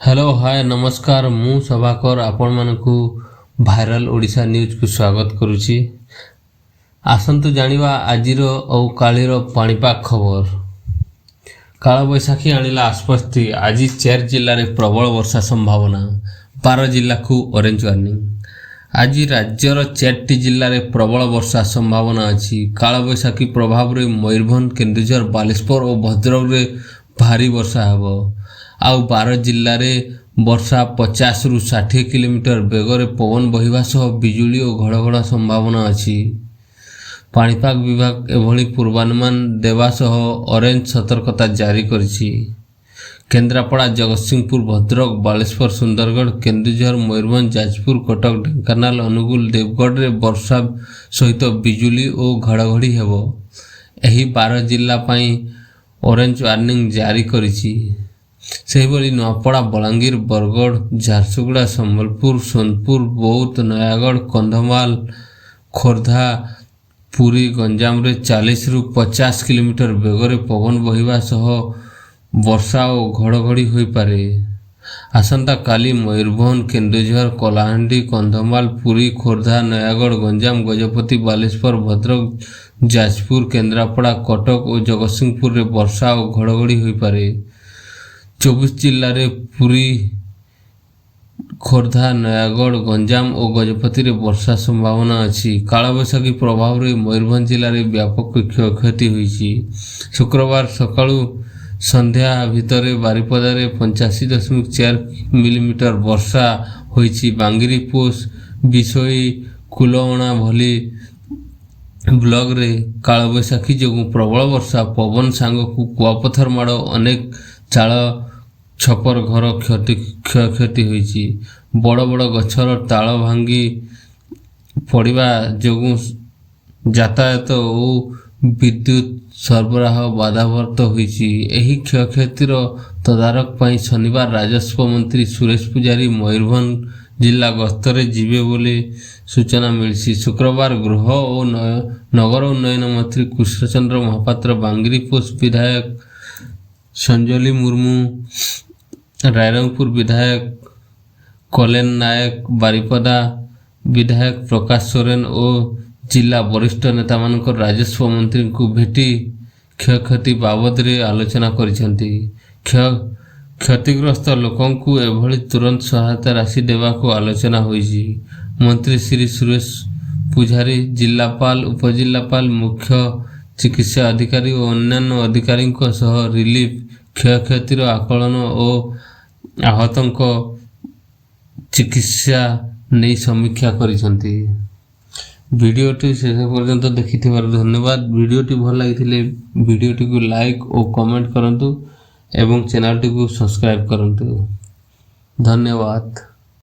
Hello hi नमस्कार मु सभाकर आपण मानकु भाइराल ओडिशा न्यूज को स्वागत करुछि। आसंतु जानिबा आजिर औ कालीर पाणीपाग खबर। काल बैशाखी आनिला आस्पस्ति आज 4 जिल्ला रे प्रबल वर्षा संभावना, 12 जिल्ला को ऑरेंज वार्निंग। आज राज्यर 4टी जिल्ला रे प्रबल वर्षा संभावना अछि। काल बैशाखी प्रभाव रे मयूरभंज, केन्दुझर, बालेश्वर और भद्रक रे भारी वर्षा हेबो। आउ 12 जिल्ला रे वर्षा 50 रु 60 किलोमीटर बेगरे पवन बहिबा सह बिजुली और घड़घड़ा संभावना अछि। पाणीपाग विभाग एभली पूर्वानुमान देवा सह ऑरेंज सतर्कता जारी करिछि। केन्द्रापड़ा, जगतसिंहपुर, भद्रक, बालेश्वर, सुंदरगढ़, केन्दुझर, मयूरभंज, जाजपुर, कटक, ढेंकानाल, अनुगुल, देवगढ़ रे वर्षा सहित बिजुली और घड़घड़ी हेबो। एही 12 जिल्ला पई ऑरेंज वार्निंग जारी करिछि। सेहिभली नूआपड़ा, बलांगीर, बरगढ़, झारसुगुड़ा, संबलपुर, सोनपुर, बौद्ध, नयागढ़, कंधमाल, खोर्धा, पुरी, गंजाम रे 40 रु 50 किलोमीटर बेगरे पवन बहिबा सह वर्षा और घड़घड़ी होई पारे। आसंता काली मयूरभंज, केन्दुझर, कलाहांडी, कंधमाल, पुरी, खोर्धा, नयागढ़, गंजाम, गजपति, बालेश्वर, भद्रक, जाजपुर, केन्द्रापड़ा, कटक और जगतसिंहपुर रे वर्षा और घड़घड़ी होई पारे। 24 जिल्ला रे पुरी, खोर्धा, नयागढ़, गंजाम और गजपति रे वर्षा संभावना अछि। कालबैशाखी प्रभाव रे मयूरभंज जिल्ला रे व्यापक क्षयक्षति होईछि। शुक्रवार सकाळु संध्या भितरे बारिपदा रे 85.4 मिलीमीटर वर्षा होईछि। बांगिरी पोस्ट, बिसोई, कुलअणा भली ब्लॉक रे कालबैशाखी जोगु प्रबल वर्षा, पवन सांगकु कुआपथर माड़, अनेक चाल छपर घर क्षयक्षति होईछि। बड़ बड़ गछर ताल भांगी पड़िबा जोगु यातायात और विद्युत सरबराह बाधाप्राप्त होईछि। एही क्षयक्षतिर तदारक पई शनिवार राजस्व मंत्री सुरेश पुजारी मयूरभंज जिला गस्तरे जीवे बोली सूचना मिली। शुक्रवार गृह और नगर उन्नयन मंत्री कृष्णचंद्र महापात्र, बांगिरी पोस्ट विधायक संजली मुर्मू, रायरंगपुर विधायक कलेन नायक, बारिपदा विधायक प्रकाश सोरेन और जिला वरिष्ठ नेता मानक राजस्व मंत्री को भेटी क्षयक्षति बाबद रे आलोचना करिसेंती। क्षतिग्रस्त लोकों को एभली तुरंत सहायता राशि देवा को आलोचना होईछि। मंत्री श्री सुरेश पुजारी जिलापाल, उपजिलापाल, मुख्य चिकित्सा अधिकारी और अन्य अधिकारी सह रिलीफ, क्षयक्षतिर आकलन और आहतों चिकित्सा नहीं समीक्षा करिसेंती। वीडियोटी शेष पर्यंत देखिथिबार धन्यवाद। वीडियोटी भल लागिथिले वीडियोटी को लाइक और कमेंट करंतु एवं चैनल टी को सब्सक्राइब करंतु। धन्यवाद।